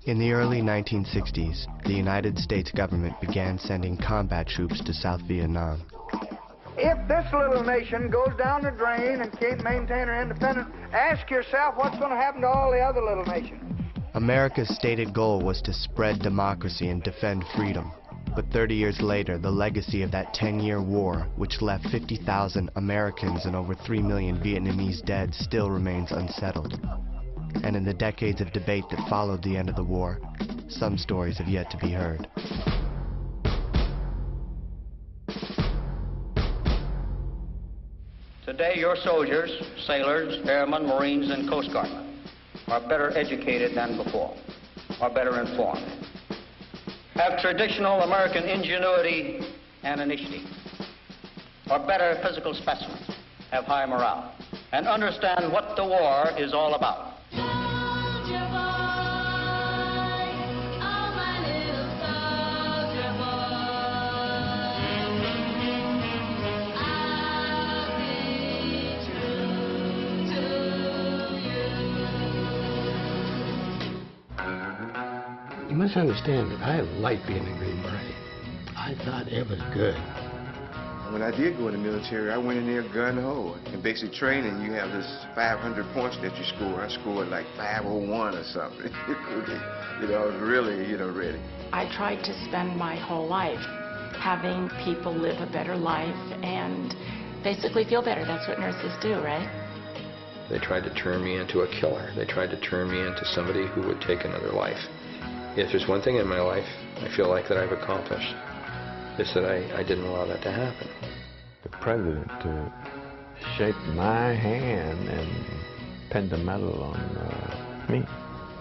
In the early 1960s, the United States government began sending combat troops to South Vietnam. If this little nation goes down the drain and can't maintain her independence, ask yourself what's going to happen to all the other little nations. America's stated goal was to spread democracy and defend freedom. But 30 years later, the legacy of that 10-year war, which left 50,000 Americans and over 3 million Vietnamese dead, still remains unsettled. And in the decades of debate that followed the end of the war, some stories have yet to be heard. Today, your soldiers, sailors, airmen, Marines, and Coast Guardmen are better educated than before, are better informed, have traditional American ingenuity and initiative, are better physical specimens, have high morale, and understand what the war is all about. You must understand that I liked being a Green Beret. I thought it was good. When I did go in the military, I went in there gun-ho. In basic training, you have this 500 points that you score. I scored like 501 or something. I was really, ready. I tried to spend my whole life having people live a better life and basically feel better. That's what nurses do, right? They tried to turn me into a killer. They tried to turn me into somebody who would take another life. If there's one thing in my life I feel like that I've accomplished, it's that I didn't allow that to happen. The president shaked my hand and pinned the medal on me.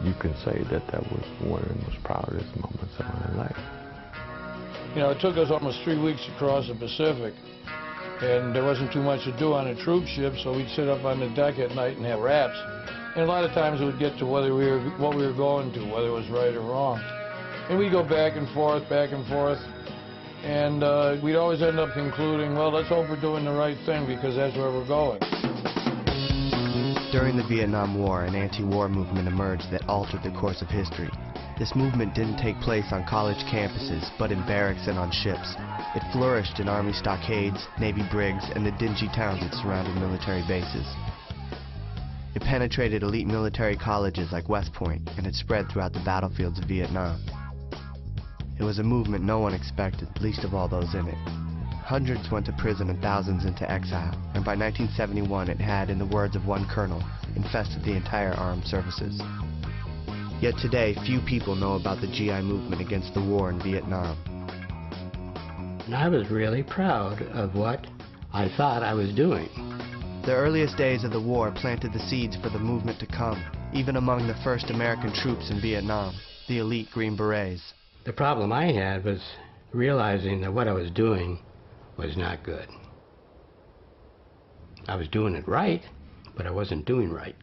You can say that was one of the most proudest moments of my life. It took us almost 3 weeks to cross the Pacific, and there wasn't too much to do on a troop ship, so we'd sit up on the deck at night and have raps. And a lot of times it would get to what we were going to, whether it was right or wrong. And we'd go back and forth, and we'd always end up concluding, well, let's hope we're doing the right thing because that's where we're going. During the Vietnam War, an anti-war movement emerged that altered the course of history. This movement didn't take place on college campuses, but in barracks and on ships. It flourished in Army stockades, Navy brigs, and the dingy towns that surrounded military bases. It penetrated elite military colleges like West Point, and it spread throughout the battlefields of Vietnam. It was a movement no one expected, least of all those in it. Hundreds went to prison and thousands into exile, and by 1971 it had, in the words of one colonel, infested the entire armed services. Yet today, few people know about the GI movement against the war in Vietnam. And I was really proud of what I thought I was doing. The earliest days of the war planted the seeds for the movement to come, even among the first American troops in Vietnam, the elite Green Berets. The problem I had was realizing that what I was doing was not good. I was doing it right, but I wasn't doing right.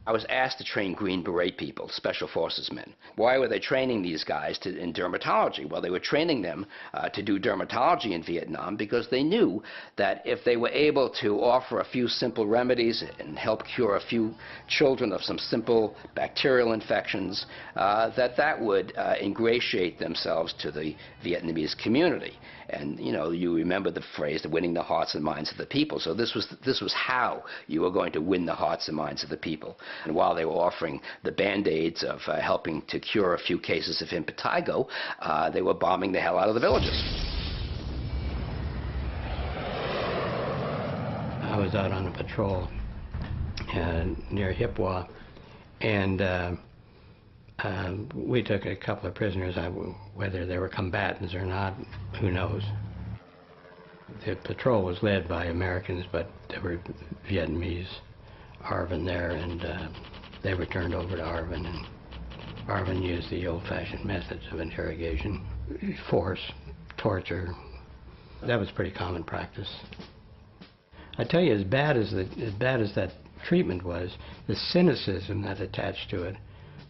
I was asked to train Green Beret people, Special Forces men. Why were they training these guys in dermatology? Well, they were training them to do dermatology in Vietnam because they knew that if they were able to offer a few simple remedies and help cure a few children of some simple bacterial infections, that would ingratiate themselves to the Vietnamese community. And you remember the phrase, winning the hearts and minds of the people. So this was how you were going to win the hearts and minds of the people. And while they were offering the Band-Aids of helping to cure a few cases of impetigo, they were bombing the hell out of the villages. I was out on a patrol near Hip Hua, and we took a couple of prisoners. Whether they were combatants or not, who knows. The patrol was led by Americans, but there were Vietnamese. ARVN there, and they were turned over to ARVN, and ARVN used the old-fashioned methods of interrogation, force, torture. That was pretty common practice. I tell you, as bad as that treatment was, the cynicism that attached to it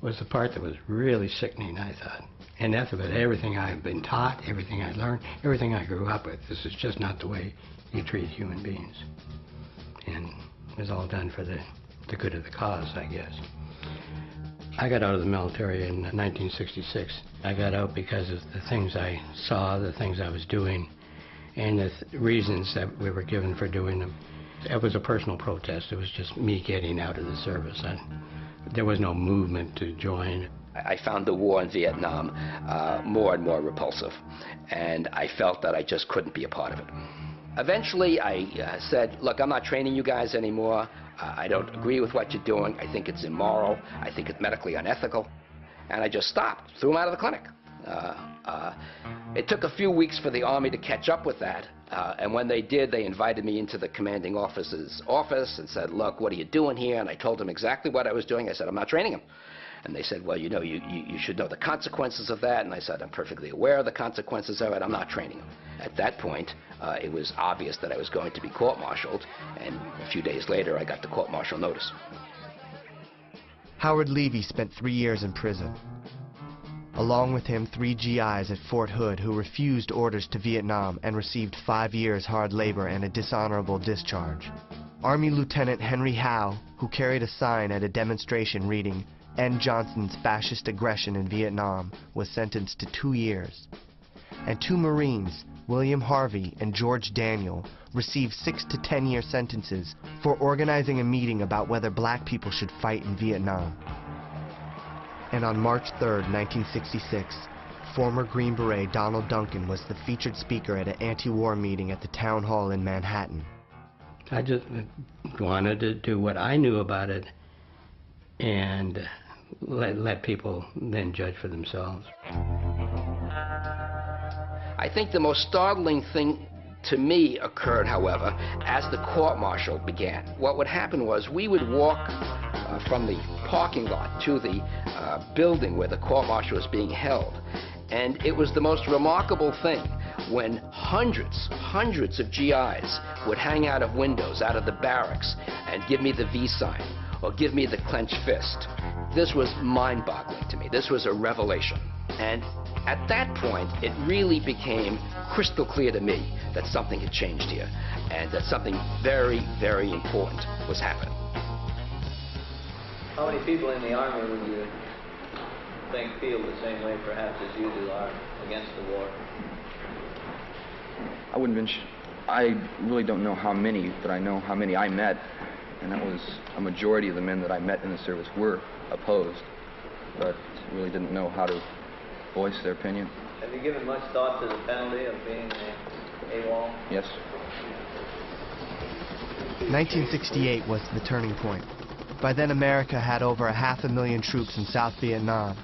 was the part that was really sickening, I thought. And that's about everything I've been taught, everything I learned, everything I grew up with. This is just not the way you treat human beings. And it was all done for the good of the cause, I guess. I got out of the military in 1966. I got out because of the things I saw, the things I was doing, and the reasons that we were given for doing them. It was a personal protest. It was just me getting out of the service. There was no movement to join. I found the war in Vietnam more and more repulsive, and I felt that I just couldn't be a part of it. Eventually, I said, look, I'm not training you guys anymore. I don't agree with what you're doing. I think it's immoral. I think it's medically unethical. And I just stopped, threw him out of the clinic. It took a few weeks for the Army to catch up with that. And when they did, they invited me into the commanding officer's office and said, look, what are you doing here? And I told them exactly what I was doing. I said, I'm not training him. And they said, well, you know, you should know the consequences of that. And I said, I'm perfectly aware of the consequences of it. I'm not training him. At that point, it was obvious that I was going to be court-martialed. And a few days later, I got the court-martial notice. Howard Levy spent 3 years in prison. Along with him, 3 GIs at Fort Hood who refused orders to Vietnam and received 5 years hard labor and a dishonorable discharge. Army Lieutenant Henry Howe, who carried a sign at a demonstration reading, "End Johnson's fascist aggression in Vietnam," was sentenced to 2 years. And 2 Marines, William Harvey and George Daniel, received 6 to 10-year sentences for organizing a meeting about whether black people should fight in Vietnam. And on March 3, 1966, former Green Beret Donald Duncan was the featured speaker at an anti-war meeting at the town hall in Manhattan. I just wanted to do what I knew about it and let people then judge for themselves. I think the most startling thing to me occurred, however, as the court-martial began. What would happen was we would walk from the parking lot to the building where the court-martial was being held. And it was the most remarkable thing when hundreds of GIs would hang out of windows, out of the barracks, and give me the V sign or give me the clenched fist. This was mind-boggling to me. This was a revelation. And at that point, it really became crystal clear to me that something had changed here and that something very, very important was happening. How many people in the Army would you think feel the same way perhaps as you do are against the war? I really don't know how many, but I know how many I met, and that was a majority of the men that I met in the service were opposed, but really didn't know how to voice their opinion. Have you given much thought to the penalty of being AWOL? Yes. 1968 was the turning point. By then, America had over 500,000 troops in South Vietnam.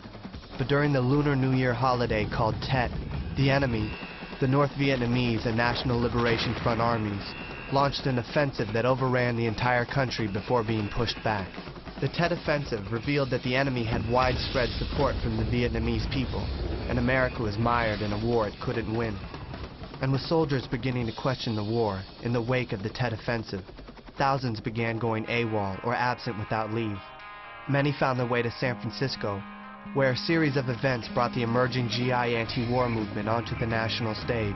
But during the Lunar New Year holiday called Tet, the enemy, the North Vietnamese and National Liberation Front armies, launched an offensive that overran the entire country before being pushed back. The Tet Offensive revealed that the enemy had widespread support from the Vietnamese people, and America was mired in a war it couldn't win. And with soldiers beginning to question the war in the wake of the Tet Offensive, thousands began going AWOL, or absent without leave. Many found their way to San Francisco, where a series of events brought the emerging GI anti-war movement onto the national stage.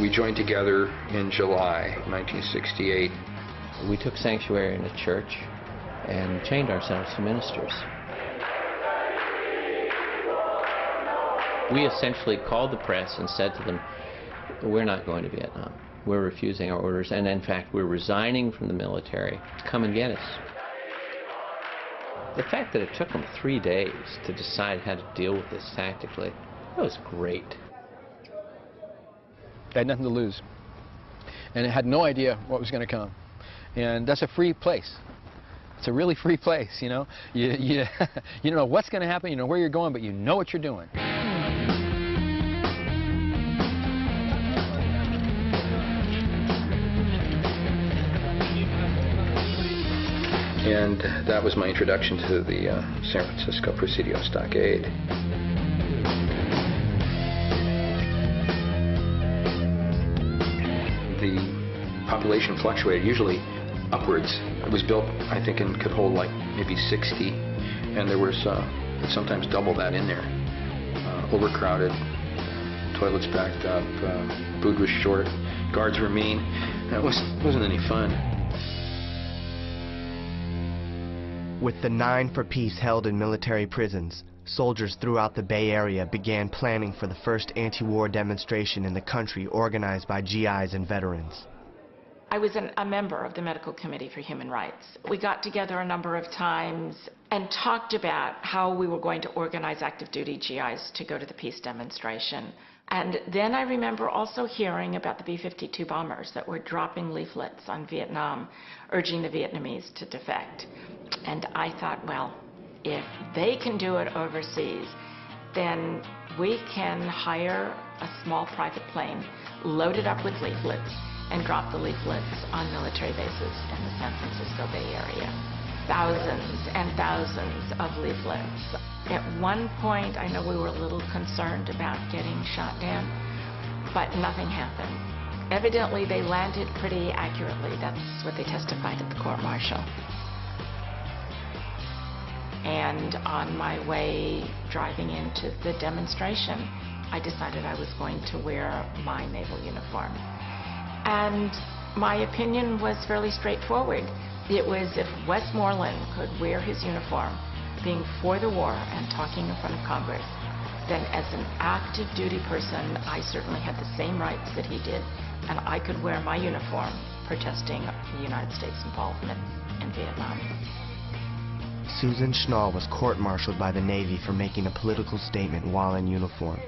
We joined together in July 1968. We took sanctuary in a church and chained ourselves to ministers. We essentially called the press and said to them, we're not going to Vietnam. We're refusing our orders, and in fact, we're resigning from the military. Come and get us. The fact that it took them 3 days to decide how to deal with this tactically, that was great. They had nothing to lose, and it had no idea what was going to come. And that's a free place. It's a really free place, you know. You don't know what's going to happen, you know where you're going, but you know what you're doing. And that was my introduction to the San Francisco Presidio Stockade. The population fluctuated, usually upwards. It was built, I think, and could hold like maybe 60, and there was sometimes double that in there. Overcrowded, toilets backed up, food was short, guards were mean. It wasn't any fun. With the 9 for Peace held in military prisons, soldiers throughout the Bay Area began planning for the first anti-war demonstration in the country organized by GIs and veterans. I was a member of the Medical Committee for Human Rights. We got together a number of times and talked about how we were going to organize active duty GIs to go to the peace demonstration. And then I remember also hearing about the B-52 bombers that were dropping leaflets on Vietnam, urging the Vietnamese to defect. And I thought, well, if they can do it overseas, then we can hire a small private plane, load it up with leaflets, and drop the leaflets on military bases in the San Francisco Bay Area. Thousands and thousands of leaflets. At one point, I know we were a little concerned about getting shot down, but nothing happened. Evidently, they landed pretty accurately. That's what they testified at the court-martial. And on my way driving into the demonstration, I decided I was going to wear my naval uniform. And my opinion was fairly straightforward. It was if Westmoreland could wear his uniform, being for the war and talking in front of Congress, then as an active duty person, I certainly had the same rights that he did, and I could wear my uniform protesting the United States' involvement in Vietnam. Susan Schnall was court-martialed by the Navy for making a political statement while in uniform.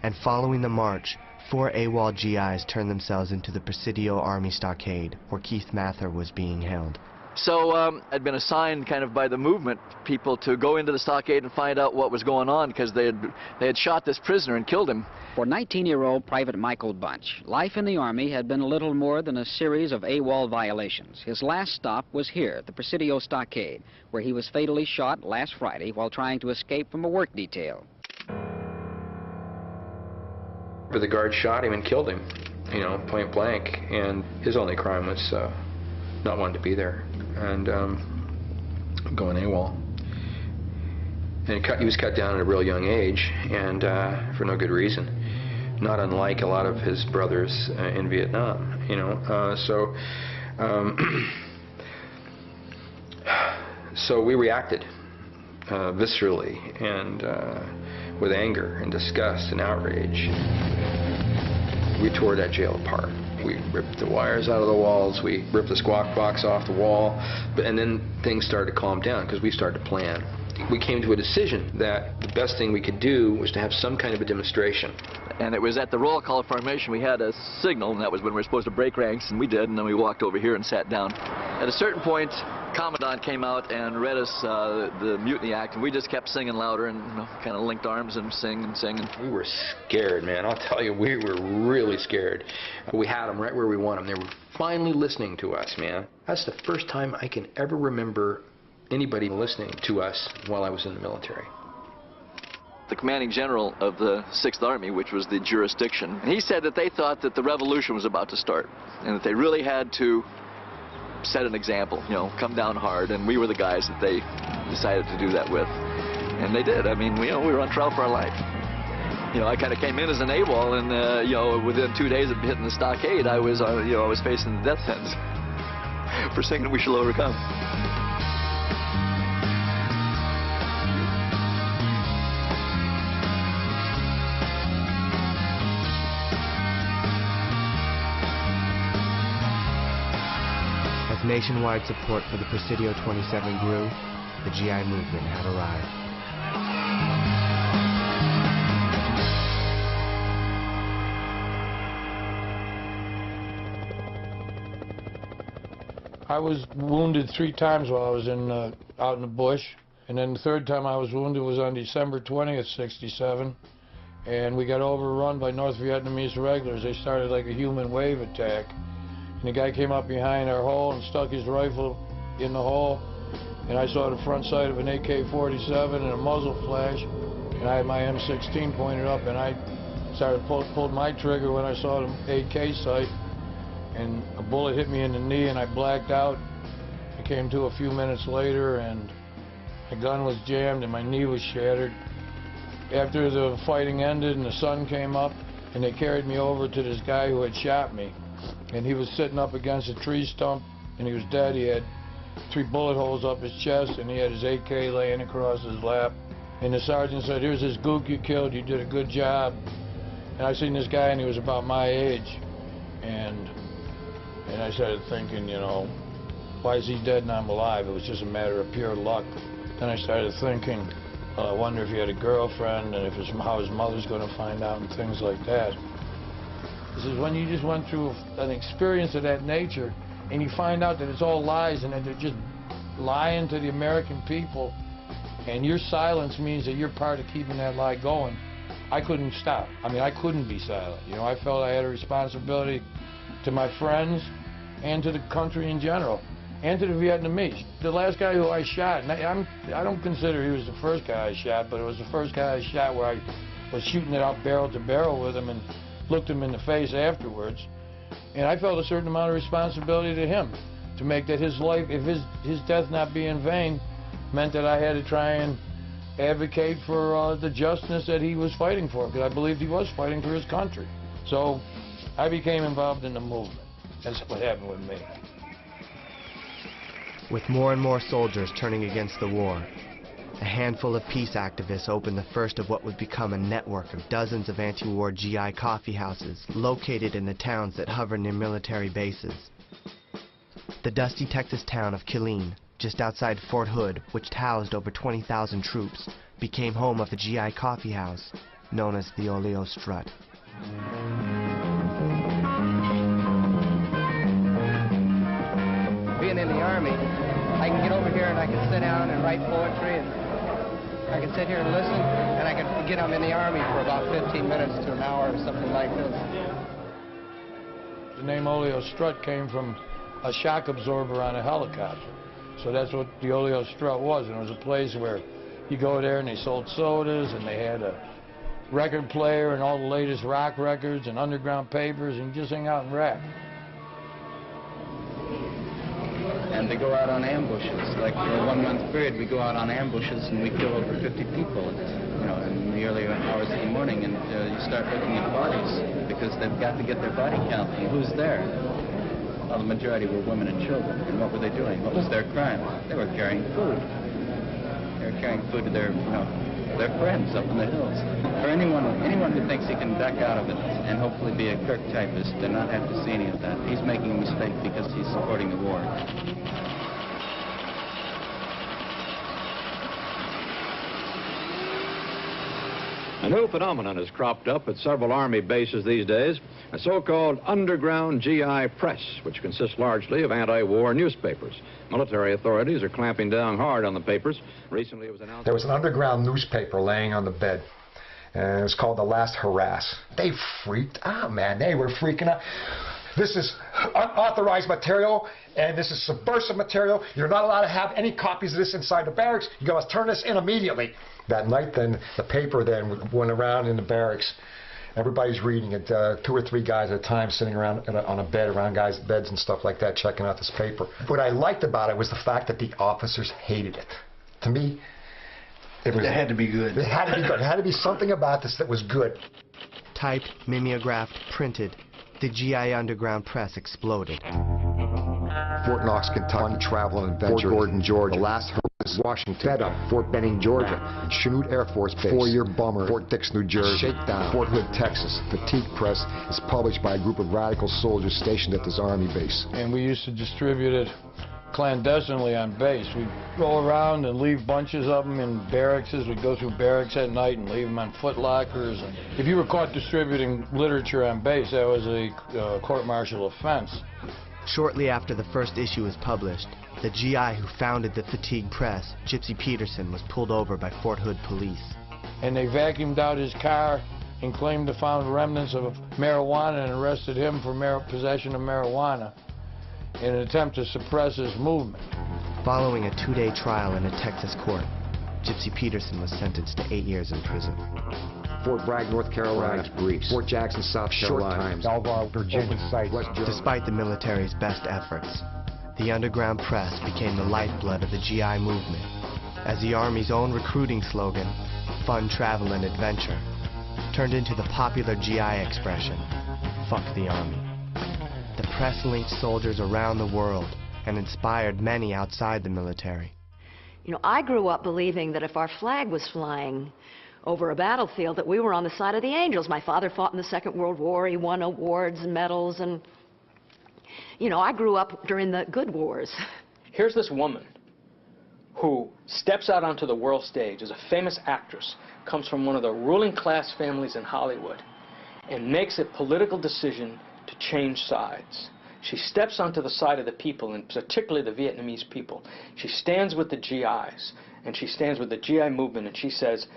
And following the march, 4 AWOL GIs turned themselves into the Presidio Army Stockade, where Keith Mather was being held. So I'd been assigned kind of by the movement people to go into the stockade and find out what was going on, because they had shot this prisoner and killed him. For 19-year-old Private Michael Bunch, life in the Army had been little more than a series of AWOL violations. His last stop was here at the Presidio Stockade, where he was fatally shot last Friday while trying to escape from a work detail. But the guard shot him and killed him, you know, point blank, and his only crime was not wanting to be there and going AWOL. And he was cut down at a real young age, and for no good reason, not unlike a lot of his brothers in Vietnam, you know. So we reacted viscerally and with anger and disgust and outrage. We tore that jail apart. We ripped the wires out of the walls, we ripped the squawk box off the wall, and then things started to calm down because we started to plan. We came to a decision that the best thing we could do was to have some kind of a demonstration. And it was at the roll call of formation we had a signal, and that was when we were supposed to break ranks, and we did, and then we walked over here and sat down. At a certain point, Commandant came out and read us the Mutiny Act, and we just kept singing louder and, you know, kind of linked arms and sing. We were scared, man. I'll tell you, we were really scared. We had them right where we want them. They were finally listening to us, man. That's the first time I can ever remember anybody listening to us while I was in the military. The commanding general of the 6th Army, which was the jurisdiction, and he said that they thought that the revolution was about to start and that they really had to set an example, you know, come down hard, and we were the guys that they decided to do that with. And they did. I mean, we were on trial for our life. You know, I kind of came in as an AWOL, and you know, within 2 days of hitting the stockade, I was facing the death sentence for saying that we shall overcome. Nationwide support for the Presidio 27 grew, the GI movement had arrived. I was wounded 3 times while I was out in the bush, and then the 3rd time I was wounded was on December 20th, '67, and we got overrun by North Vietnamese regulars. They started like a human wave attack. And the guy came up behind our hole and stuck his rifle in the hole, and I saw the front sight of an AK-47 and a muzzle flash, and I had my M16 pointed up, and I pulled my trigger when I saw the AK sight, and a bullet hit me in the knee, and I blacked out. I came to a few minutes later, and my gun was jammed, and my knee was shattered. After the fighting ended and the sun came up, and they carried me over to this guy who had shot me. And he was sitting up against a tree stump, and he was dead. He had 3 bullet holes up his chest, and he had his AK laying across his lap. And the sergeant said, "Here's this gook you killed, you did a good job." And I seen this guy, and he was about my age. And I started thinking, you know, why is he dead and I'm alive? It was just a matter of pure luck. Then I started thinking, well, I wonder if he had a girlfriend, and how his mother's going to find out, and things like that. This is when you just went through an experience of that nature, and you find out that it's all lies, and that they're just lying to the American people, and your silence means that you're part of keeping that lie going. I couldn't stop. I mean, I couldn't be silent. You know, I felt I had a responsibility to my friends and to the country in general, and to the Vietnamese. The last guy who I shot, and I don't consider he was the first guy I shot, but it was the first guy I shot where I was shooting it out barrel to barrel with him and looked him in the face afterwards. And I felt a certain amount of responsibility to him, to make that his life, if his death not be in vain, meant that I had to try and advocate for the justice that he was fighting for, because I believed he was fighting for his country. So I became involved in the movement. That's what happened with me. With more and more soldiers turning against the war, a handful of peace activists opened the first of what would become a network of dozens of anti-war GI coffee houses located in the towns that hover near military bases. The dusty Texas town of Killeen, just outside Fort Hood, which housed over 20,000 troops, became home of a GI coffee house known as the Oleo Strut. Being in the Army, I can get over here and I can sit down and write poetry, and I can sit here and listen, and I can forget I'm in the Army for about 15 minutes to an hour or something like this. The name Oleo Strut came from a shock absorber on a helicopter. So that's what the Oleo Strut was, and it was a place where you go there and they sold sodas, and they had a record player and all the latest rock records and underground papers, and you just hang out and rap. And they go out on ambushes. Like for a 1-month period, we go out on ambushes and we kill over 50 people, you know, in the early hours of the morning. And you start looking at bodies because they've got to get their body count. And who's there? Well, the majority were women and children. And what were they doing? What was their crime? They were carrying food. They were carrying food to their, you know, their friends up in the hills. For anyone who thinks he can duck out of it and hopefully be a Kirk typist and not have to see any of that, he's making a mistake because he's supporting the war. A new phenomenon has cropped up at several Army bases these days, a so-called underground GI press, which consists largely of anti-war newspapers. Military authorities are clamping down hard on the papers. Recently it was announced... There was an underground newspaper laying on the bed, and it was called The Last Harass. They freaked out, man. They were freaking out. This is unauthorized material, and this is subversive material. You're not allowed to have any copies of this inside the barracks. You must turn this in immediately. That night, then, the paper then went around in the barracks. Everybody's reading it, 2 or 3 guys at a time sitting around on a bed, around guys' beds and stuff like that, checking out this paper. What I liked about it was the fact that the officers hated it. To me, it had to be good. It had to be good. It had to be something about this that was good. Typed, mimeographed, printed, the GI Underground Press exploded. Fort Knox, Kentucky, Travel and Adventure, Fort Gordon, Georgia, The Last Harass, Washington, Fed Up, Fort Benning, Georgia, Chanute Air Force Base, 4-Year Bummer, Fort Dix, New Jersey, Shakedown, Fort Hood, Texas. Fatigue Press is published by a group of radical soldiers stationed at this Army base. And we used to distribute it clandestinely on base. We'd go around and leave bunches of them in barracks. We'd go through barracks at night and leave them on foot lockers. And if you were caught distributing literature on base, that was a court-martial offense. Shortly after the first issue was published, the GI who founded the Fatigue Press, Gypsy Peterson, was pulled over by Fort Hood police. And they vacuumed out his car and claimed to found remnants of marijuana and arrested him for possession of marijuana in an attempt to suppress his movement. Following a 2-day trial in a Texas court, Gypsy Peterson was sentenced to 8 years in prison. Fort Bragg, North Carolina, briefs. Fort Jackson, South Carolina, Short Times, Alvar, Virginia sites. Despite the military's best efforts, the underground press became the lifeblood of the GI movement, as the Army's own recruiting slogan, "Fun, Travel, and Adventure," turned into the popular GI expression, "Fuck the Army." The press linked soldiers around the world, and inspired many outside the military. You know, I grew up believing that if our flag was flying over a battlefield, that we were on the side of the angels. My father fought in the Second World War. He won awards and medals, and, you know, I grew up during the good wars. Here's this woman who steps out onto the world stage as a famous actress, comes from one of the ruling class families in Hollywood, and makes a political decision to change sides. She steps onto the side of the people, and particularly the Vietnamese people. She stands with the GIs, and she stands with the GI movement, and she says,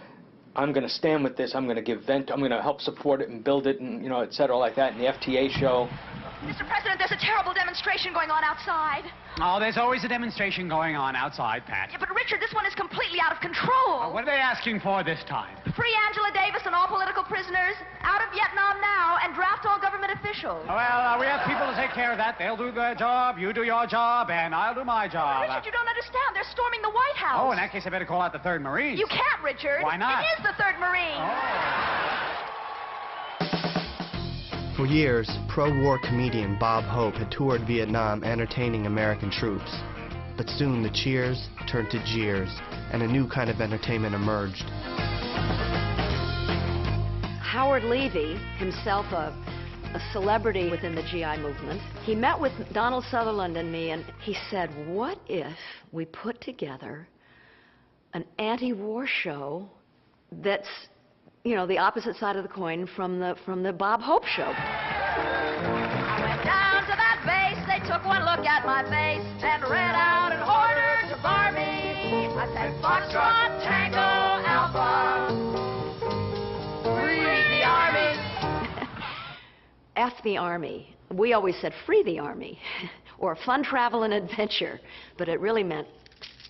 I'm going to stand with this, I'm going to give vent, I'm going to help support it and build it, and, you know, et cetera, like that, in the FTA show. Mr. President, there's a terrible demonstration going on outside. Oh, there's always a demonstration going on outside, Pat. Yeah, but Richard, this one is completely out of control. What are they asking for this time? Free Angela Davis and all political prisoners, out of Vietnam now, and draft all government officials. Well, we have people to take care of that. They'll do their job, you do your job, and I'll do my job. Richard, you don't understand. They're storming the White House. Oh, in that case, I better call out the 3rd Marines. You can't, Richard. Why not? It is the 3rd Marine. For years, pro-war comedian Bob Hope had toured Vietnam entertaining American troops. But soon the cheers turned to jeers, and a new kind of entertainment emerged. Howard Levy, himself a celebrity within the GI movement, he met with Donald Sutherland and me, and he said, what if we put together an anti-war show that's, you know, the opposite side of the coin from the Bob Hope show. I went down to that base, they took one look at my face and read out an order to bar me. I said, Foxtrot, Tango, Alpha, free the Army. F the Army. We always said free the Army, or fun, travel, and adventure, but it really meant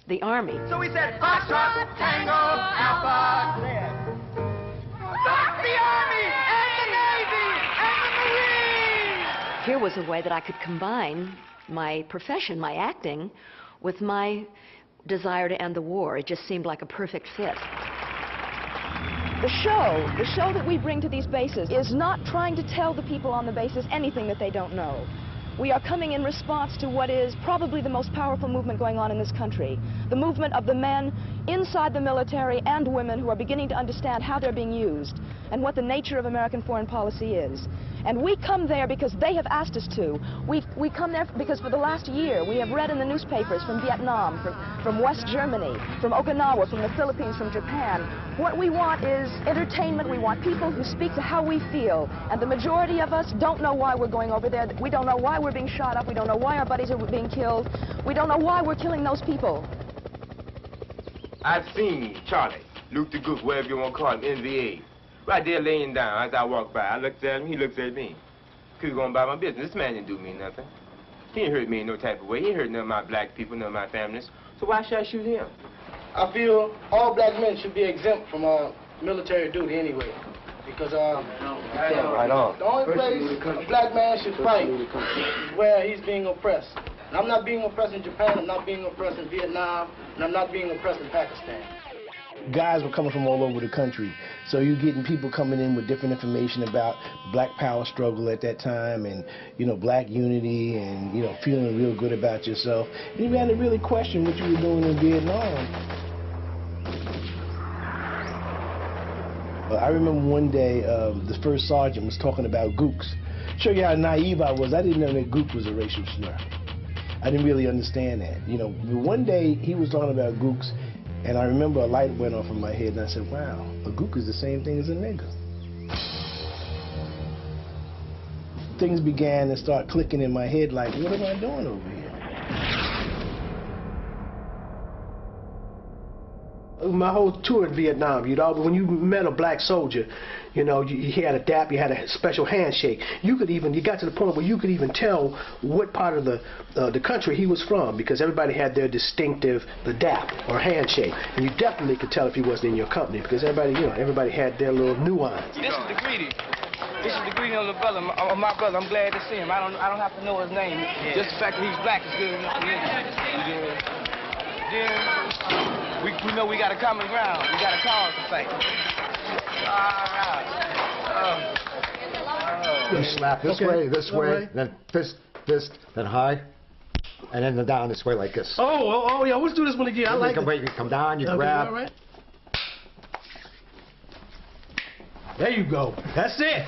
the Army. So we said, Foxtrot, Tango, Alpha, stop the Army and the Navy and the Marines! Here was a way that I could combine my profession, my acting, with my desire to end the war. It just seemed like a perfect fit. The show that we bring to these bases is not trying to tell the people on the bases anything that they don't know. We are coming in response to what is probably the most powerful movement going on in this country. The movement of the men inside the military and women who are beginning to understand how they're being used and what the nature of American foreign policy is. And we come there because they have asked us to. We come there because for the last year we have read in the newspapers from Vietnam, from West Germany, from Okinawa, from the Philippines, from Japan. What we want is entertainment. We want people who speak to how we feel. And the majority of us don't know why we're going over there. We don't know why we're being shot up. We don't know why our buddies are being killed. We don't know why we're killing those people. I've seen Charlie, Luke the Gook, whatever you want to call him, NVA. Right there laying down as I walked by. I looked at him, he looked at me. Could go on about my business. This man didn't do me nothing. He didn't hurt me in no type of way. He didn't hurt none of my black people, none of my families. So why should I shoot him? I feel all black men should be exempt from military duty anyway. Because right on. The only place a black man should fight is where he's being oppressed. And I'm not being oppressed in Japan, I'm not being oppressed in Vietnam, and I'm not being oppressed in Pakistan. Guys were coming from all over the country, so you're getting people coming in with different information about black power struggle at that time, and, you know, black unity, and, you know, feeling real good about yourself. And you had to really question what you were doing in Vietnam. I remember one day the first sergeant was talking about gooks. Show you how naive I was. I didn't know that gook was a racial slur. I didn't really understand that. You know, one day he was talking about gooks, and I remember a light went off in my head, and I said, wow, a gook is the same thing as a nigger. Things began to start clicking in my head like, what am I doing over here? My whole tour in Vietnam, you know, when you met a black soldier, you know, he had a dap, you had a special handshake. You got to the point where you could even tell what part of the country he was from, because everybody had their distinctive, the dap or handshake, and you definitely could tell if he wasn't in your company, because everybody, you know, everybody had their little nuance. This is the greeting. This is the greeting of the brother, my brother. I'm glad to see him. I don't have to know his name. Yeah. Just the fact that he's black is good enough for me. We know we got a common ground. We got a cause to fight. You slap this way, then fist, then high, And then down this way like this. Oh, yeah, let's do this one again. I like it. You come down, you Okay, grab. all right. There you go. That's it.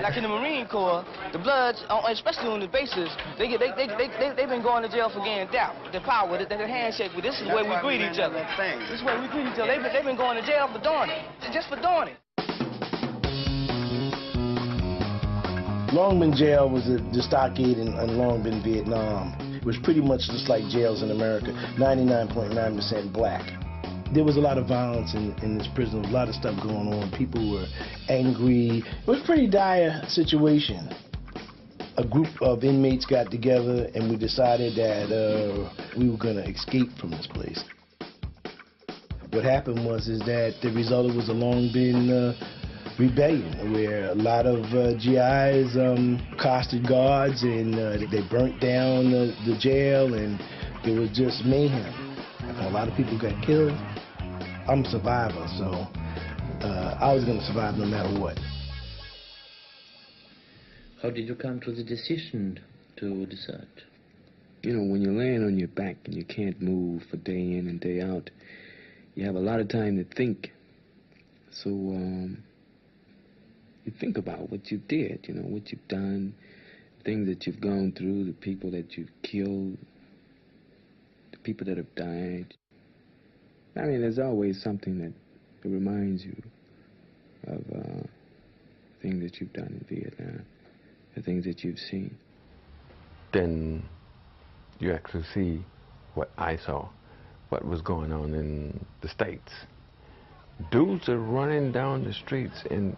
Like in the Marine Corps, the Bloods, especially on the bases, they've been going to jail for getting down. The power, the handshake, this is where we greet each other. This is where we greet each other. They've been going to jail for doing it, just for doing it. Long Binh Jail was the stockade in Long Binh, Vietnam. It was pretty much just like jails in America, 99.9% black. There was a lot of violence in this prison, a lot of stuff going on. People were angry. It was a pretty dire situation. A group of inmates got together and we decided that we were going to escape from this place. What happened was that the result was a Long Binh rebellion where a lot of GIs accosted guards and they burnt down the jail, and it was just mayhem. A lot of people got killed. I'm a survivor, so I was going to survive no matter what. How did you come to the decision to desert? You know, when you're laying on your back and you can't move for day in and day out, you have a lot of time to think. So you think about what you did, you know, what you've done, things that you've gone through, the people that you've killed, the people that have died. I mean, there's always something that reminds you of things that you've done in Vietnam, the things that you've seen. Then you actually see what I saw, what was going on in the States. Dudes are running down the streets and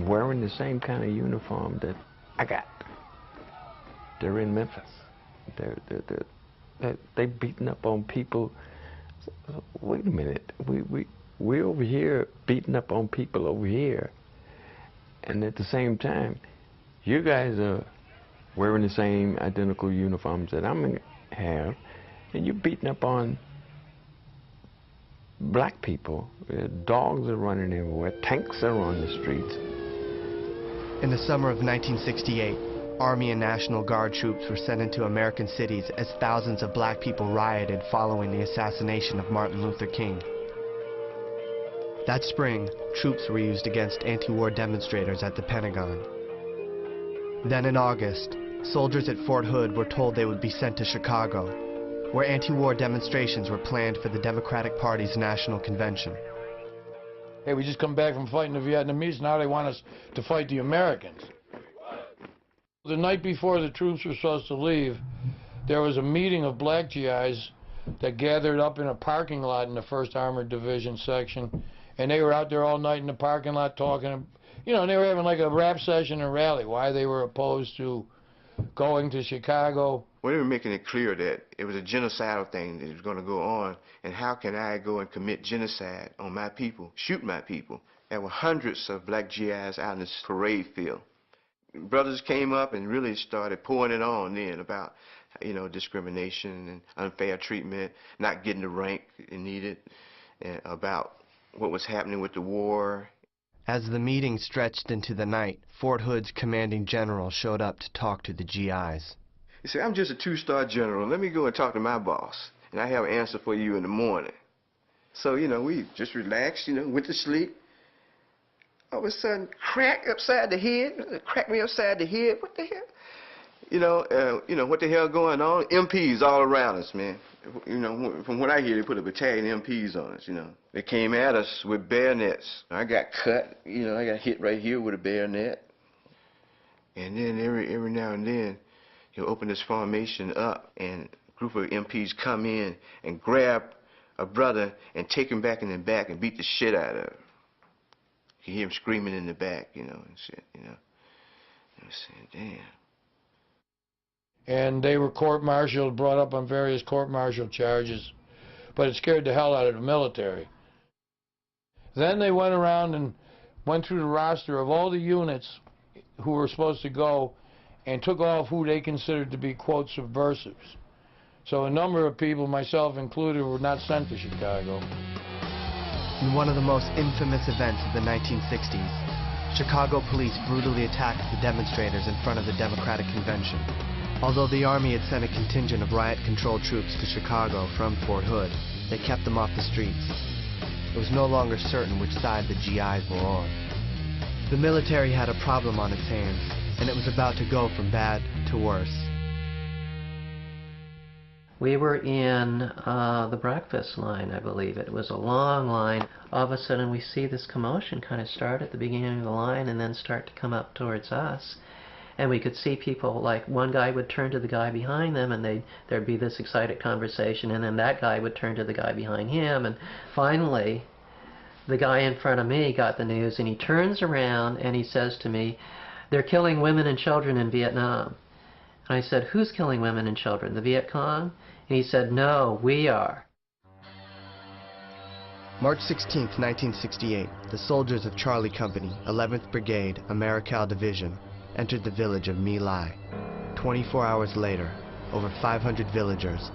wearing the same kind of uniform that I got. They're in Memphis. They're beating up on people. Wait a minute, we're over here beating up on people over here, and at the same time, you guys are wearing the same identical uniforms that I'm gonna have, and you're beating up on black people. Dogs are running everywhere, tanks are on the streets. In the summer of 1968, Army and National Guard troops were sent into American cities as thousands of black people rioted following the assassination of Martin Luther King. That spring, troops were used against anti-war demonstrators at the Pentagon. Then in August, soldiers at Fort Hood were told they would be sent to Chicago, where anti-war demonstrations were planned for the Democratic Party's National Convention. Hey, we just come back from fighting the Vietnamese, now they want us to fight the Americans. The night before the troops were supposed to leave, there was a meeting of black GIs that gathered up in a parking lot in the 1st Armored Division section, and they were out there all night in the parking lot talking, you know, and they were having like a rap session and rally, why they were opposed to going to Chicago. Well, they were making it clear that it was a genocidal thing that was going to go on, and how can I go and commit genocide on my people, shoot my people? There were hundreds of black GIs out in this parade field. Brothers came up and really started pouring it on then about, you know, discrimination and unfair treatment, not getting the rank they needed, and about what was happening with the war. As the meeting stretched into the night, Fort Hood's commanding general showed up to talk to the GIs. He said, I'm just a 2-star general. Let me go and talk to my boss, and I have an answer for you in the morning. So, you know, we just relaxed, you know, went to sleep. All of a sudden, crack upside the head, crack me upside the head. What the hell? You know, what the hell going on? MPs all around us, man. You know, from what I hear, they put a battalion of MPs on us, you know. They came at us with bayonets. I got cut, you know, I got hit right here with a bayonet. And then every now and then, he'll open this formation up, and a group of MPs come in and grab a brother and take him back in the back and beat the shit out of him. You hear him screaming in the back, you know, and shit, you know. I was saying, damn. And they were court-martialed, brought up on various court-martial charges, but it scared the hell out of the military. Then they went around and went through the roster of all the units who were supposed to go and took off who they considered to be, quote, subversives. So a number of people, myself included, were not sent to Chicago. In one of the most infamous events of the 1960s, Chicago police brutally attacked the demonstrators in front of the Democratic Convention. Although the Army had sent a contingent of riot-controlled troops to Chicago from Fort Hood, they kept them off the streets. It was no longer certain which side the GIs were on. The military had a problem on its hands, and it was about to go from bad to worse. We were in the breakfast line, I believe. It was a long line. All of a sudden we see this commotion kind of start at the beginning of the line and then start to come up towards us. And we could see people, like one guy would turn to the guy behind them and there'd be this excited conversation, and then that guy would turn to the guy behind him, and finally the guy in front of me got the news, and he turns around and he says to me, "They're killing women and children in Vietnam." And I said, "Who's killing women and children, the Viet Cong?" And he said, "No, we are." March 16, 1968, the soldiers of Charlie Company, 11th Brigade, Americal Division, entered the village of My Lai. 24 hours later, over 500 villagers,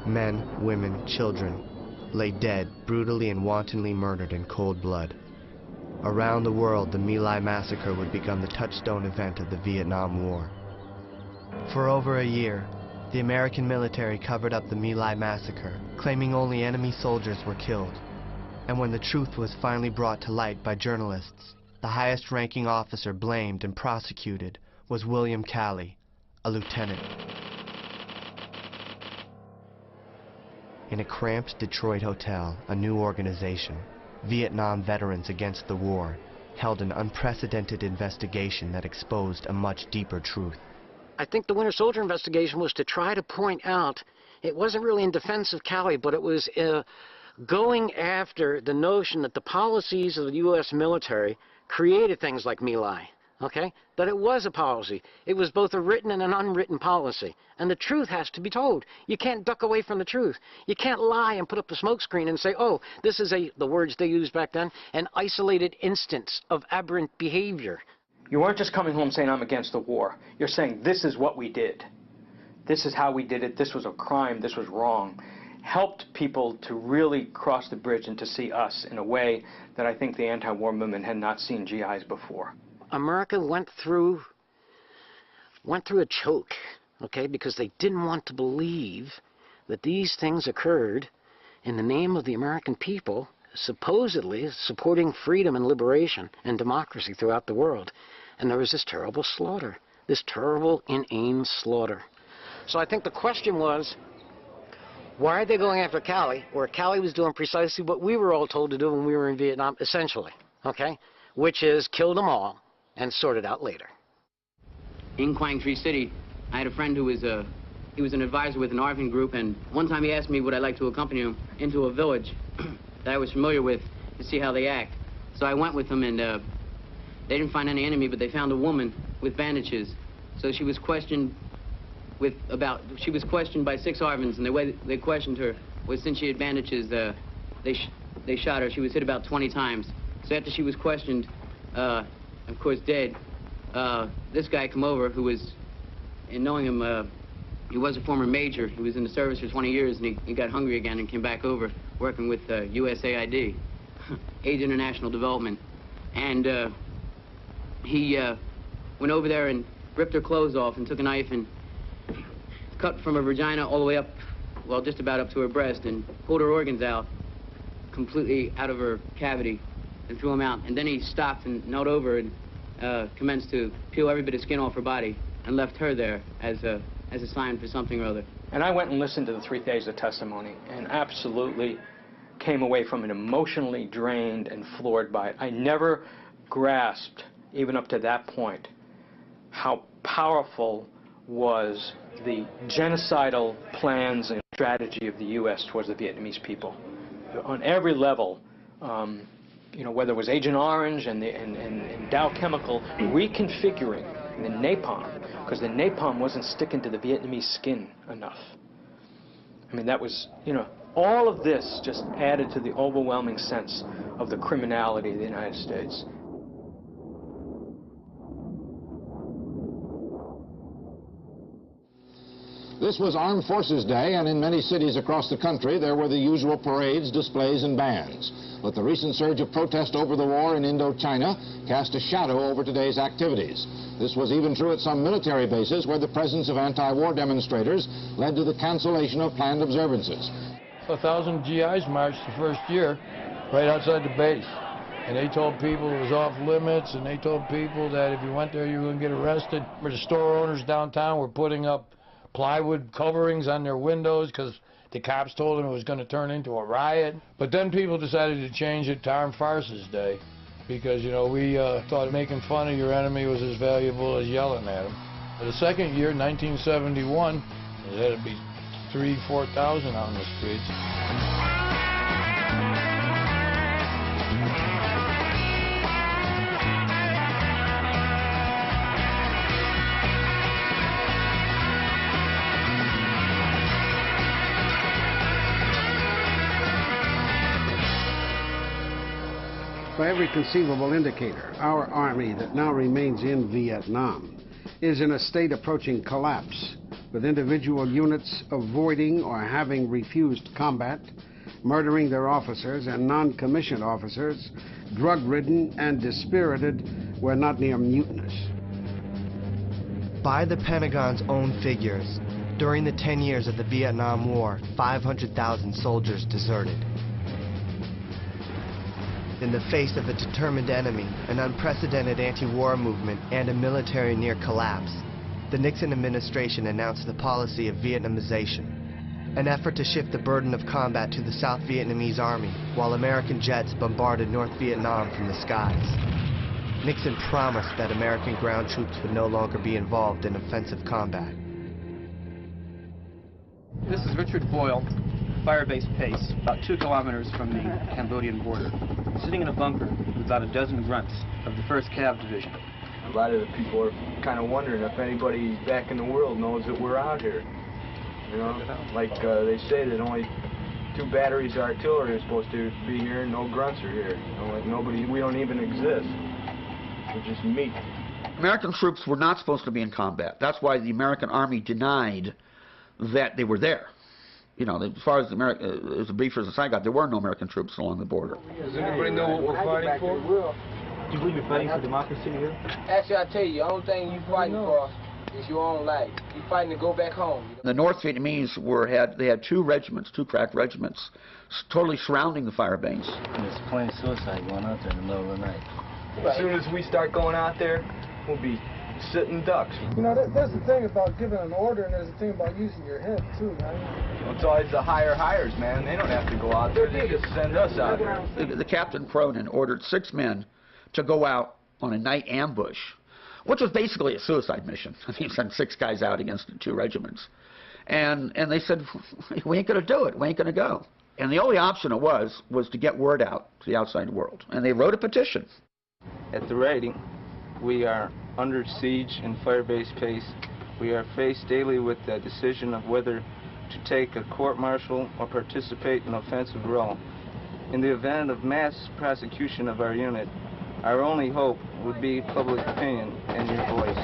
men, women, children, lay dead, brutally and wantonly murdered in cold blood. Around the world, the My Lai massacre would become the touchstone event of the Vietnam War. For over a year, the American military covered up the My Lai massacre, claiming only enemy soldiers were killed. And when the truth was finally brought to light by journalists, the highest-ranking officer blamed and prosecuted was William Calley, a lieutenant. In a cramped Detroit hotel, a new organization, Vietnam Veterans Against the War, held an unprecedented investigation that exposed a much deeper truth. I think the Winter Soldier investigation was to try to point out, it wasn't really in defense of Calley, but it was going after the notion that the policies of the U.S. military created things like My Lai, okay? That it was a policy. It was both a written and an unwritten policy. And the truth has to be told. You can't duck away from the truth. You can't lie and put up a smokescreen and say, oh, this is the words they used back then, an isolated instance of aberrant behavior. You weren't just coming home saying, I'm against the war. You're saying, this is what we did. This is how we did it. This was a crime. This was wrong. Helped people to really cross the bridge and to see us in a way that I think the anti-war movement had not seen GIs before. America went through a choke, okay, because they didn't want to believe that these things occurred in the name of the American people, supposedly supporting freedom and liberation and democracy throughout the world. And there was this terrible slaughter, this terrible, inane slaughter. So I think the question was, why are they going after Calley, where Calley was doing precisely what we were all told to do when we were in Vietnam, essentially, okay? Which is kill them all and sort it out later. In Quang Tri City, I had a friend who was he was an advisor with an ARVN group, and one time he asked me would I like to accompany him into a village that I was familiar with to see how they act. So I went with them, and they didn't find any enemy, but they found a woman with bandages. So she was questioned she was questioned by 6 ARVNs, and the way they questioned her was, since she had bandages, they shot her. She was hit about 20 times. So after she was questioned, of course dead, this guy come over who was, in knowing him, he was a former major. He was in the service for 20 years, and he got hungry again and came back over working with USAID, Aid International Development. And he went over there and ripped her clothes off and took a knife and cut from her vagina all the way up, well, just about up to her breast, and pulled her organs out, completely out of her cavity, and threw them out. And then he stopped and knelt over and commenced to peel every bit of skin off her body and left her there as a sign for something or other. And I went and listened to the 3 days of testimony and absolutely came away from it emotionally drained and floored by it. I never grasped, even up to that point, how powerful was the genocidal plans and strategy of the U.S. towards the Vietnamese people. On every level, you know, whether it was Agent Orange and Dow Chemical reconfiguring the napalm, because the napalm wasn't sticking to the Vietnamese skin enough. I mean, that was, you know, all of this just added to the overwhelming sense of the criminality of the United States. This was Armed Forces Day, and in many cities across the country, there were the usual parades, displays, and bands. But the recent surge of protest over the war in Indochina cast a shadow over today's activities. This was even true at some military bases where the presence of anti-war demonstrators led to the cancellation of planned observances. 1,000 GIs marched the first year right outside the base. And they told people it was off limits, and they told people that if you went there, you were going to get arrested. The store owners downtown were putting up plywood coverings on their windows because the cops told them it was going to turn into a riot. But then people decided to change it to Armed Forces Day because, you know, we thought making fun of your enemy was as valuable as yelling at them. The second year, 1971, there had to be 3,000 to 4,000 on the streets. By every conceivable indicator, our army that now remains in Vietnam is in a state approaching collapse, with individual units avoiding or having refused combat, murdering their officers and non-commissioned officers, drug-ridden and dispirited, where not near mutinous. By the Pentagon's own figures, during the 10 years of the Vietnam War, 500,000 soldiers deserted. In the face of a determined enemy, an unprecedented anti-war movement, and a military near collapse, the Nixon administration announced the policy of Vietnamization, an effort to shift the burden of combat to the South Vietnamese army, while American jets bombarded North Vietnam from the skies. Nixon promised that American ground troops would no longer be involved in offensive combat. This is Richard Boyle, Firebase Pace, about 2 kilometers from the Cambodian border. Sitting in a bunker with about a dozen grunts of the 1st Cav Division. A lot of the people are kind of wondering if anybody back in the world knows that we're out here. You know, like they say that only 2 batteries of artillery are supposed to be here and no grunts are here. You know, like nobody, we don't even exist. We're just meat. American troops were not supposed to be in combat. That's why the American Army denied that they were there. You know, as far as the briefers as I got, there were no American troops along the border. Does anybody know what we're fighting for? Do you believe you're fighting for democracy here? Actually, I tell you, the only thing you fighting for is your own life. You fighting to go back home. You know? The North Vietnamese had 2 regiments, 2 crack regiments, totally surrounding the fire base. It's plain suicide going out there in the middle of the night. As soon as we start going out there, we'll be sitting ducks. You know, there's the thing about giving an order, and there's the thing about using your head, too, man. Well, it's always the hires, man. They don't have to go out there. They just send us out there. The Captain Cronin ordered 6 men to go out on a night ambush, which was basically a suicide mission. He sent 6 guys out against 2 regiments. And they said, we ain't going to do it. We ain't going to go. And the only option it was to get word out to the outside world. And they wrote a petition. At the writing, we are under siege in Firebase Pace. We are faced daily with the decision of whether to take a court-martial or participate in offensive role. In the event of mass prosecution of our unit, our only hope would be public opinion and your voice.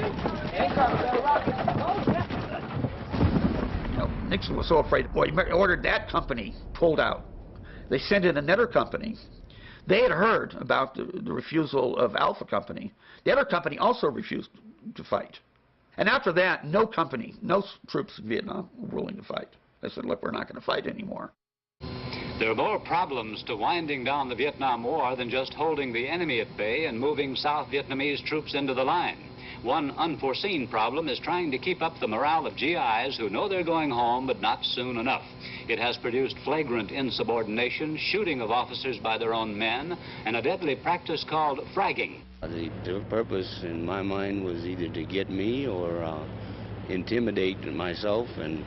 You know, Nixon was so afraid. Boy, he ordered that company pulled out. They sent in another company. They had heard about the refusal of Alpha Company. The other company also refused to fight. And after that, no company, no troops in Vietnam were willing to fight. They said, look, we're not going to fight anymore. There are more problems to winding down the Vietnam War than just holding the enemy at bay and moving South Vietnamese troops into the line. One unforeseen problem is trying to keep up the morale of GIs who know they're going home, but not soon enough. It has produced flagrant insubordination, shooting of officers by their own men, and a deadly practice called fragging. The purpose in my mind was either to get me or intimidate myself and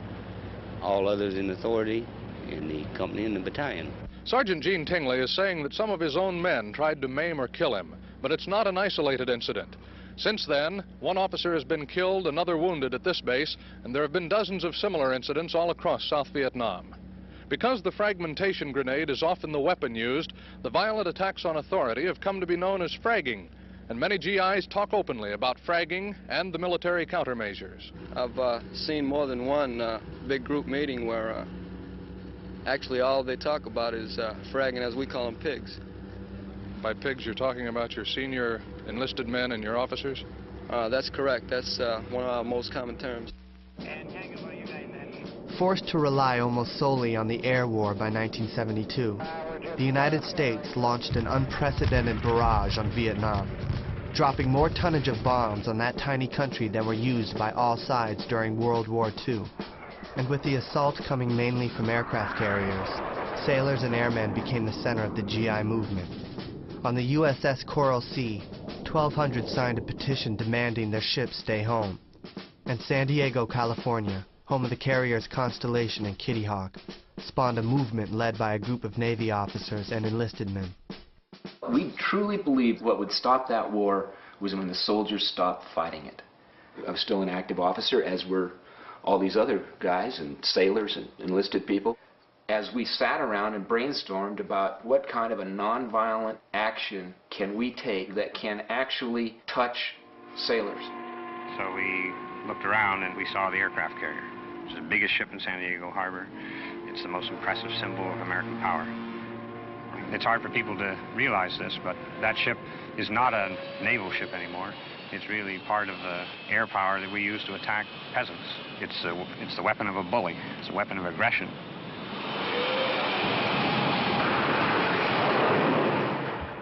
all others in authority in the company and the battalion. Sergeant Gene Tingley is saying that some of his own men tried to maim or kill him, but it's not an isolated incident. Since then, 1 officer has been killed, another wounded at this base, and there have been dozens of similar incidents all across South Vietnam. Because the fragmentation grenade is often the weapon used, the violent attacks on authority have come to be known as fragging. and many GIs talk openly about fragging and the military countermeasures. I've seen more than one big group meeting where actually all they talk about is fragging, as we call them, pigs. By pigs, you're talking about your senior enlisted men and your officers? That's correct. That's one of our most common terms. Forced to rely almost solely on the air war by 1972, the United States launched an unprecedented barrage on Vietnam, dropping more tonnage of bombs on that tiny country than were used by all sides during World War II. And with the assault coming mainly from aircraft carriers, sailors and airmen became the center of the GI movement. On the USS Coral Sea, 1,200 signed a petition demanding their ships stay home. And San Diego, California, home of the carriers Constellation and Kitty Hawk, spawned a movement led by a group of Navy officers and enlisted men. We truly believed what would stop that war was when the soldiers stopped fighting it. I was still an active officer, as were all these other guys and sailors and enlisted people. As we sat around and brainstormed about what kind of a nonviolent action can we take that can actually touch sailors. So we looked around and we saw the aircraft carrier. It's the biggest ship in San Diego Harbor. It's the most impressive symbol of American power. It's hard for people to realize this, but that ship is not a naval ship anymore. It's really part of the air power that we use to attack peasants. It's the weapon of a bully. It's a weapon of aggression.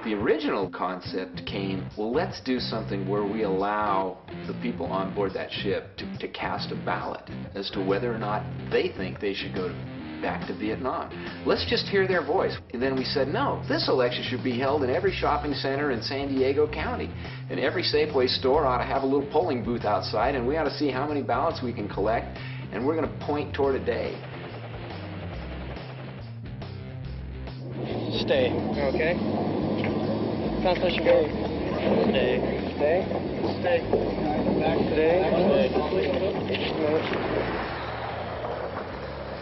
The original concept came, well, let's do something where we allow the people on board that ship to cast a ballot as to whether or not they think they should go back to Vietnam. Let's just hear their voice. And then we said, no, this election should be held in every shopping center in San Diego County. And every Safeway store ought to have a little polling booth outside, and we ought to see how many ballots we can collect, and we're going to point toward a day. Stay. Okay. Constellation go. Stay. Stay. Stay. Back today.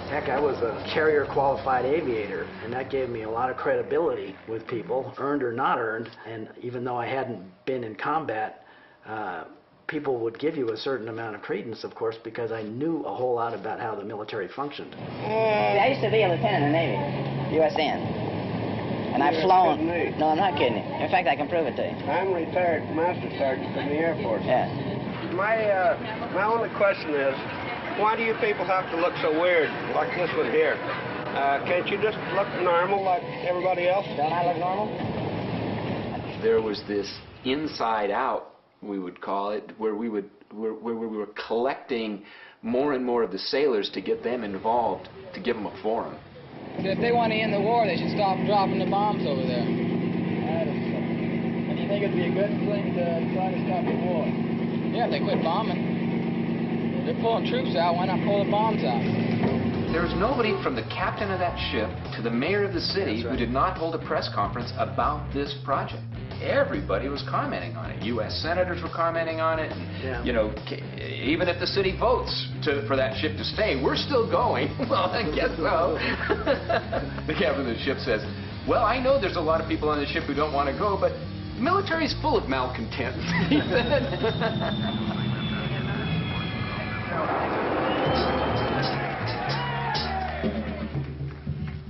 Heck, I was a carrier qualified aviator, and that gave me a lot of credibility with people, earned or not earned. And even though I hadn't been in combat, people would give you a certain amount of credence, of course, because I knew a whole lot about how the military functioned. I used to be a lieutenant in the Navy, USN. And I've flown. No, I'm not kidding you. In fact, I can prove it to you. I'm retired Master Sergeant from the Air Force. Yeah. My only question is, why do you people have to look so weird, like this one here? Can't you just look normal like everybody else? Don't I look normal? There was this inside out, we would call it, where we were collecting more and more of the sailors to get them involved, to give them a forum. If they want to end the war, they should stop dropping the bombs over there. And you think it'd be a good thing to try to stop the war? Yeah, if they quit bombing. They're pulling troops out, why not pull the bombs out? There was nobody from the captain of that ship to the mayor of the city who did not hold a press conference about this project. Everybody was commenting on it. U.S. senators were commenting on it. And, you know, even if the city votes for that ship to stay, we're still going. Well, I guess so. The captain of the ship says, well, I know there's a lot of people on the ship who don't want to go, but the military's full of malcontent, he said.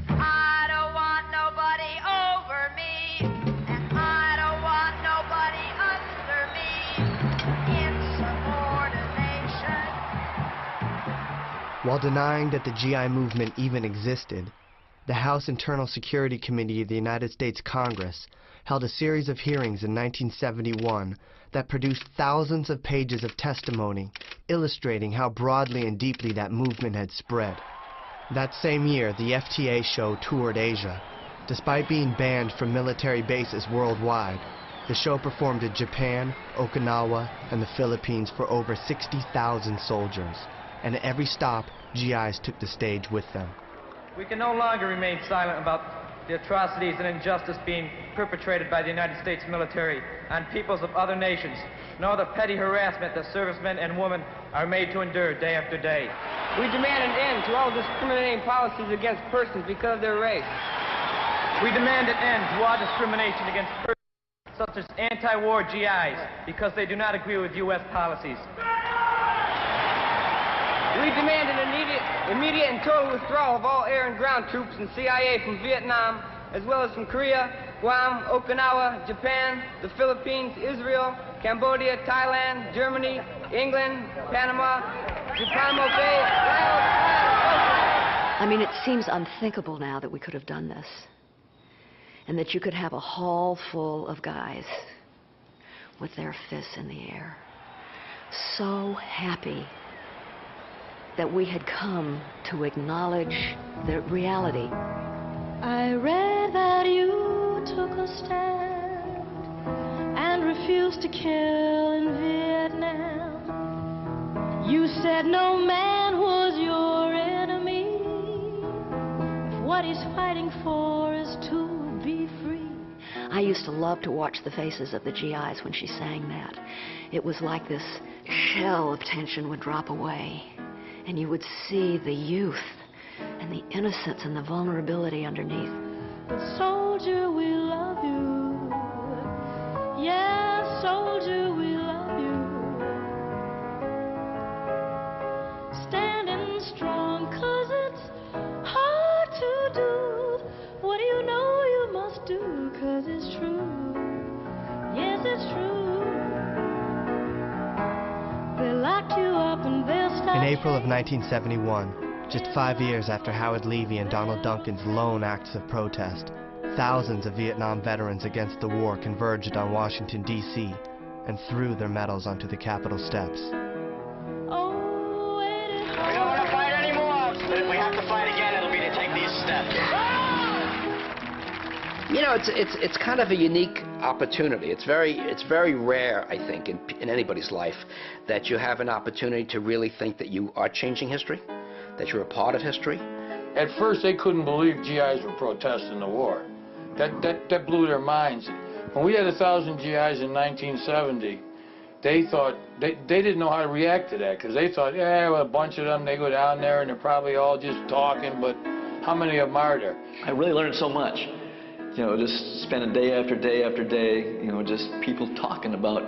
I don't want nobody over me, and I don't want nobody under me. Insubordination. While denying that the GI movement even existed, the House Internal Security Committee of the United States Congress held a series of hearings in 1971 that produced thousands of pages of testimony illustrating how broadly and deeply that movement had spread. That same year, the FTA show toured Asia. Despite being banned from military bases worldwide, the show performed in Japan, Okinawa, and the Philippines for over 60,000 soldiers. And at every stop, GIs took the stage with them. We can no longer remain silent about the atrocities and injustice being perpetrated by the United States military on peoples of other nations, nor the petty harassment that servicemen and women are made to endure day after day. We demand an end to all discriminating policies against persons because of their race. We demand an end to all discrimination against persons such as anti-war GIs, because they do not agree with U.S. policies. We demand an immediate and total withdrawal of all air and ground troops and CIA from Vietnam, as well as from Korea, Guam, Okinawa, Japan, the Philippines, Israel, Cambodia, Thailand, Germany, England, Panama, Supremo Bay, Laos. I mean, it seems unthinkable now that we could have done this. And that you could have a hall full of guys with their fists in the air, so happy that we had come to acknowledge the reality. I read that you took a stand and refused to kill in Vietnam. You said no man was your enemy, if what he's fighting for is to be free. I used to love to watch the faces of the GIs when she sang that. It was like this shell of tension would drop away, and you would see the youth and the innocence and the vulnerability underneath. But soldier, we love you. Yeah, soldier, we love you. Standing strong, 'cause it's hard to do. What do you know you must do? 'Cause it's true. Yes, it's true. They lock you up and they'll start. In April of 1971, just 5 years after Howard Levy and Donald Duncan's lone acts of protest, thousands of Vietnam veterans against the war converged on Washington, D.C. and threw their medals onto the Capitol steps. We don't want to fight anymore, but if we have to fight again, it'll be to take these steps. You know, it's kind of a unique opportunity. It's very rare, I think, in anybody's life that you have an opportunity to really think that you are changing history, that you're a part of history. At first, they couldn't believe GIs were protesting the war. That blew their minds. When we had 1,000 GIs in 1970, they thought they didn't know how to react to that, because they thought, yeah, well, a bunch of them, they go down there and they're probably all just talking, but how many of them are there? I really learned so much. You know, just spending day after day after day, you know, just people talking about,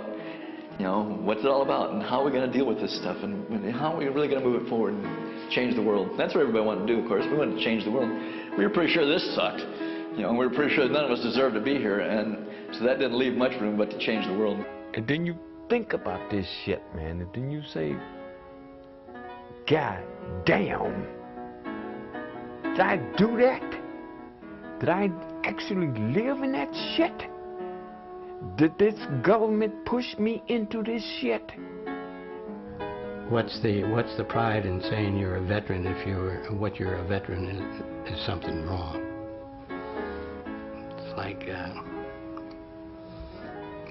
you know, what's it all about and how are we going to deal with this stuff and how are we really going to move it forward and change the world. That's what everybody wanted to do, of course. We wanted to change the world. We were pretty sure this sucked. You know, we were pretty sure none of us deserved to be here, and so that didn't leave much room but to change the world. And then you think about this shit, man, and then you say, God damn, did I do that? Did I actually live in that shit? Did this government push me into this shit? What's the pride in saying you're a veteran if what you're a veteran is something wrong? It's like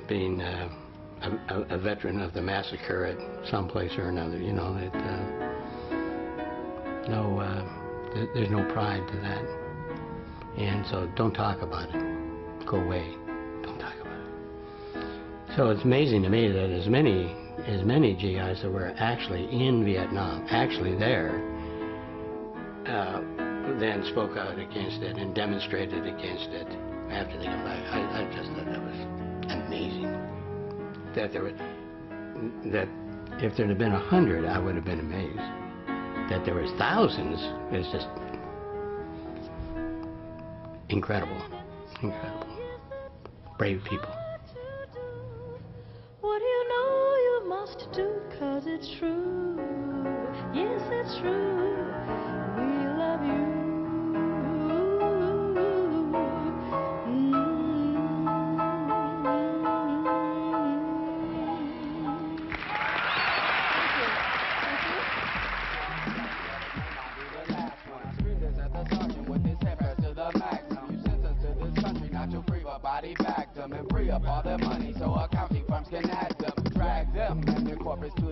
being a veteran of the massacre at some place or another. You know, there's no pride to that, and so don't talk about it. Go away. Don't talk about it. So it's amazing to me that as many GIs that were actually in Vietnam, actually there, then spoke out against it and demonstrated against it after they came back. I just thought that was amazing. That if there had been 100, I would have been amazed. That there was thousands is just incredible. Incredible. Brave people. What do you know you must do? 'Cause it's true. Yes, it's true. We love you. Body back them and free up all their money so accounting firms can add them, drag them and their corporates to